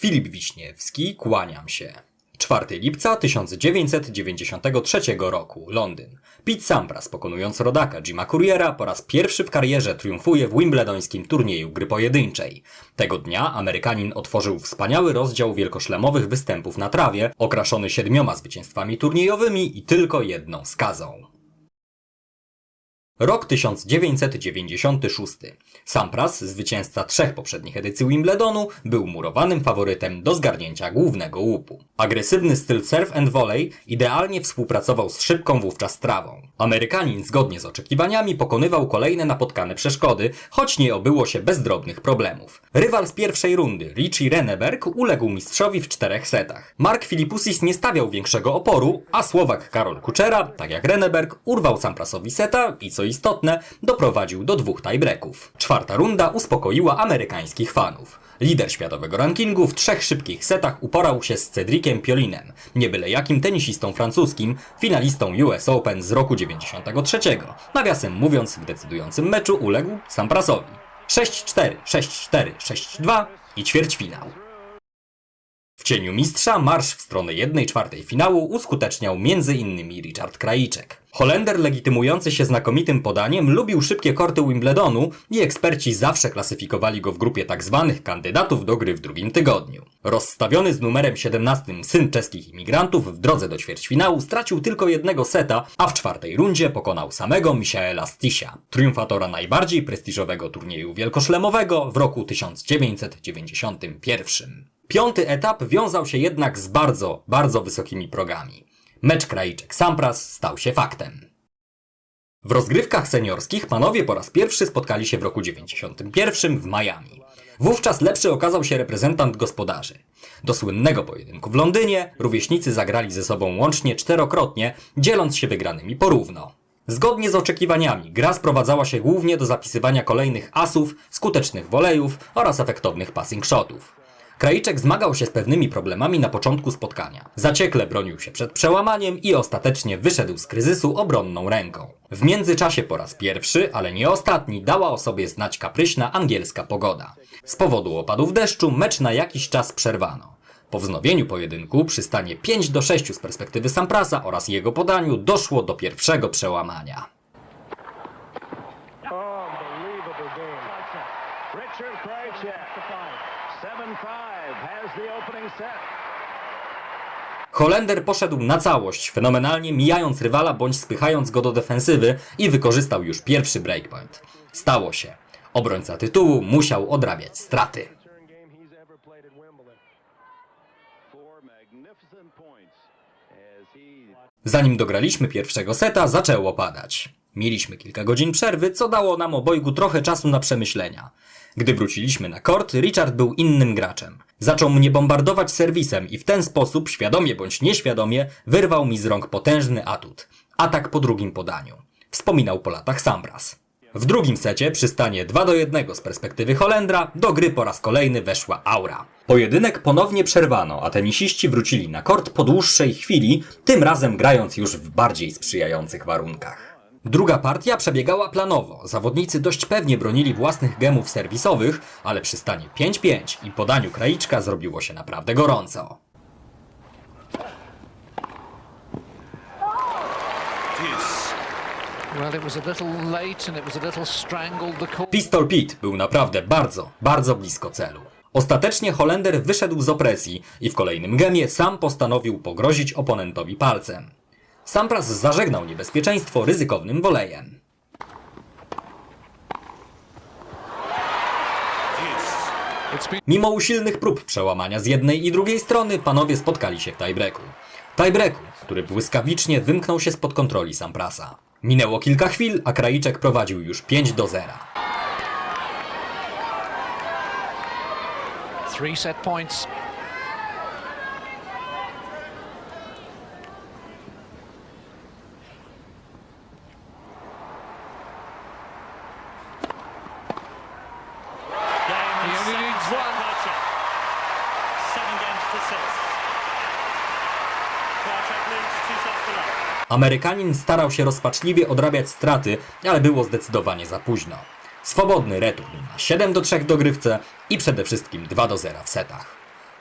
Filip Wiśniewski, kłaniam się. 4 lipca 1993 roku, Londyn. Pete Sampras, pokonując rodaka Jima Couriera, po raz pierwszy w karierze triumfuje w wimbledońskim turnieju gry pojedynczej. Tego dnia Amerykanin otworzył wspaniały rozdział wielkoszlemowych występów na trawie, okraszony 7 zwycięstwami turniejowymi i tylko jedną skazą. Rok 1996. Sampras, zwycięzca 3 poprzednich edycji Wimbledonu, był murowanym faworytem do zgarnięcia głównego łupu. Agresywny styl serve and volley idealnie współpracował z szybką wówczas trawą. Amerykanin zgodnie z oczekiwaniami pokonywał kolejne napotkane przeszkody, choć nie obyło się bez drobnych problemów. Rywal z pierwszej rundy, Richie Renneberg, uległ mistrzowi w 4 setach. Mark Philippoussis nie stawiał większego oporu, a Słowak Karol Kuczera, tak jak Renneberg, urwał Samprasowi seta i co istotne, doprowadził do 2 tiebreaków. 4. runda uspokoiła amerykańskich fanów. Lider światowego rankingu w 3 szybkich setach uporał się z Cedriciem Piolinem, nie byle jakim tenisistą francuskim, finalistą US Open z roku 93. Nawiasem mówiąc, w decydującym meczu uległ Samprasowi. 6-4, 6-4, 6-2 i ćwierćfinał. W cieniu mistrza marsz w stronę 1/4 finału uskuteczniał m.in. Richard Krajicek. Holender legitymujący się znakomitym podaniem lubił szybkie korty Wimbledonu i eksperci zawsze klasyfikowali go w grupie tzw. kandydatów do gry w drugim tygodniu. Rozstawiony z numerem 17 syn czeskich imigrantów w drodze do ćwierćfinału stracił tylko 1 seta, a w 4. rundzie pokonał samego Michaela Stisia, triumfatora najbardziej prestiżowego turnieju wielkoszlemowego w roku 1991. 5. etap wiązał się jednak z bardzo wysokimi progami. Mecz Krajicek-Sampras stał się faktem. W rozgrywkach seniorskich panowie po raz pierwszy spotkali się w roku 91 w Miami. Wówczas lepszy okazał się reprezentant gospodarzy. Do słynnego pojedynku w Londynie rówieśnicy zagrali ze sobą łącznie 4-krotnie, dzieląc się wygranymi porówno. Zgodnie z oczekiwaniami gra sprowadzała się głównie do zapisywania kolejnych asów, skutecznych volejów oraz efektownych passing shotów. Krajicek zmagał się z pewnymi problemami na początku spotkania. Zaciekle bronił się przed przełamaniem i ostatecznie wyszedł z kryzysu obronną ręką. W międzyczasie po raz pierwszy, ale nie ostatni, dała o sobie znać kapryśna angielska pogoda. Z powodu opadów deszczu mecz na jakiś czas przerwano. Po wznowieniu pojedynku przy stanie 5-6 z perspektywy Samprasa oraz jego podaniu doszło do pierwszego przełamania. Holender poszedł na całość, fenomenalnie mijając rywala bądź spychając go do defensywy i wykorzystał już pierwszy breakpoint. Stało się. Obrońca tytułu musiał odrabiać straty. Zanim dograliśmy pierwszego seta, zaczęło padać. Mieliśmy kilka godzin przerwy, co dało nam obojgu trochę czasu na przemyślenia. Gdy wróciliśmy na kort, Richard był innym graczem. Zaczął mnie bombardować serwisem i w ten sposób, świadomie bądź nieświadomie, wyrwał mi z rąk potężny atut. Atak po drugim podaniu. Wspominał po latach Sampras. W drugim secie, przy stanie 2-1 z perspektywy Holendra, do gry po raz kolejny weszła aura. Pojedynek ponownie przerwano, a tenisiści wrócili na kort po dłuższej chwili, tym razem grając już w bardziej sprzyjających warunkach. Druga partia przebiegała planowo. Zawodnicy dość pewnie bronili własnych gemów serwisowych, ale przy stanie 5-5 i podaniu Krajiczka zrobiło się naprawdę gorąco. Pistol Pete był naprawdę bardzo blisko celu. Ostatecznie Holender wyszedł z opresji i w kolejnym gemie sam postanowił pogrozić oponentowi palcem. Sampras zażegnał niebezpieczeństwo ryzykownym wolejem. Mimo usilnych prób przełamania z jednej i drugiej strony, panowie spotkali się w tiebreaku. Tiebreaku, który błyskawicznie wymknął się spod kontroli Samprasa. Minęło kilka chwil, a Krajicek prowadził już 5-0. 3 set points. Amerykanin starał się rozpaczliwie odrabiać straty, ale było zdecydowanie za późno. Swobodny return na 7-3 w dogrywce i przede wszystkim 2-0 w setach.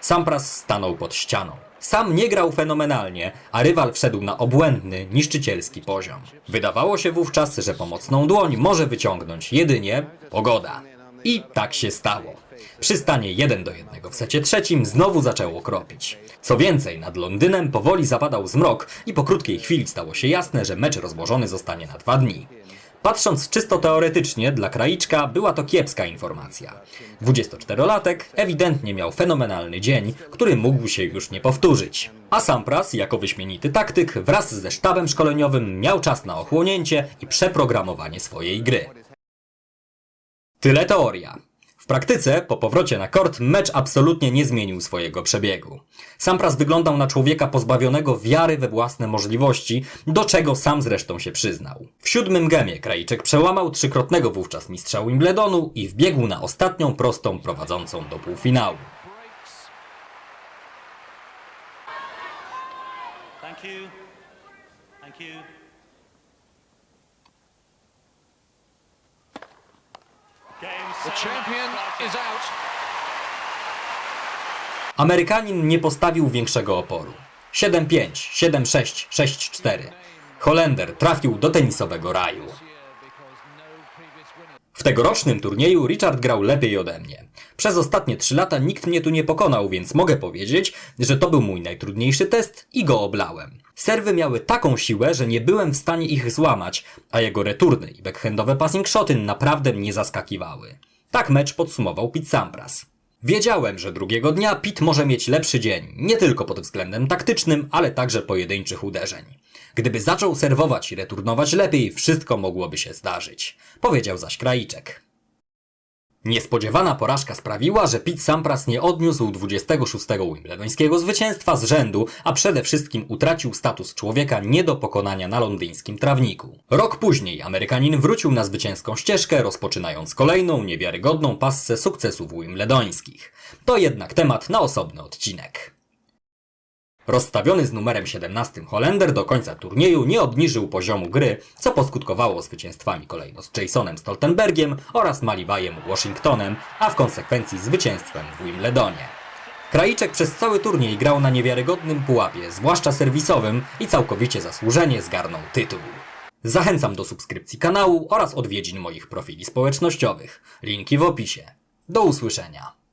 Sampras stanął pod ścianą. Sam nie grał fenomenalnie, a rywal wszedł na obłędny, niszczycielski poziom. Wydawało się wówczas, że pomocną dłoń może wyciągnąć jedynie pogoda. I tak się stało. Przy stanie 1-1 w secie trzecim znowu zaczęło kropić. Co więcej, nad Londynem powoli zapadał zmrok i po krótkiej chwili stało się jasne, że mecz rozłożony zostanie na 2 dni. Patrząc czysto teoretycznie, dla Kraiczka była to kiepska informacja. 24-latek ewidentnie miał fenomenalny dzień, który mógł się już nie powtórzyć. A Sampras, jako wyśmienity taktyk, wraz ze sztabem szkoleniowym miał czas na ochłonięcie i przeprogramowanie swojej gry. Tyle teoria. W praktyce, po powrocie na kort, mecz absolutnie nie zmienił swojego przebiegu. Sampras wyglądał na człowieka pozbawionego wiary we własne możliwości, do czego sam zresztą się przyznał. W 7. gemie Kraiczek przełamał trzykrotnego wówczas mistrza Wimbledonu i wbiegł na ostatnią prostą prowadzącą do półfinału. Thank you. Thank you. The champion is out. Amerykanin nie postawił większego oporu. 7-5, 7-6, 6-4. Holender trafił do tenisowego raju. W tegorocznym turnieju Richard grał lepiej ode mnie. Przez ostatnie 3 lata nikt mnie tu nie pokonał, więc mogę powiedzieć, że to był mój najtrudniejszy test i go oblałem. Serwy miały taką siłę, że nie byłem w stanie ich złamać, a jego returny i backhandowe passing shoty naprawdę mnie zaskakiwały. Tak mecz podsumował Pete Sampras. Wiedziałem, że drugiego dnia Pete może mieć lepszy dzień, nie tylko pod względem taktycznym, ale także pojedynczych uderzeń. Gdyby zaczął serwować i returnować lepiej, wszystko mogłoby się zdarzyć, powiedział zaś Kraiczek. Niespodziewana porażka sprawiła, że Pete Sampras nie odniósł 26. wimbledońskiego zwycięstwa z rzędu, a przede wszystkim utracił status człowieka nie do pokonania na londyńskim trawniku. Rok później Amerykanin wrócił na zwycięską ścieżkę, rozpoczynając kolejną niewiarygodną passę sukcesów wimbledońskich. To jednak temat na osobny odcinek. Rozstawiony z numerem 17 Holender do końca turnieju nie obniżył poziomu gry, co poskutkowało zwycięstwami kolejno z Jasonem Stoltenbergiem oraz Maliwajem Washingtonem, a w konsekwencji zwycięstwem w Wimbledonie. Kraiczek przez cały turniej grał na niewiarygodnym pułapie, zwłaszcza serwisowym, i całkowicie zasłużenie zgarnął tytuł. Zachęcam do subskrypcji kanału oraz odwiedzin moich profili społecznościowych. Linki w opisie. Do usłyszenia.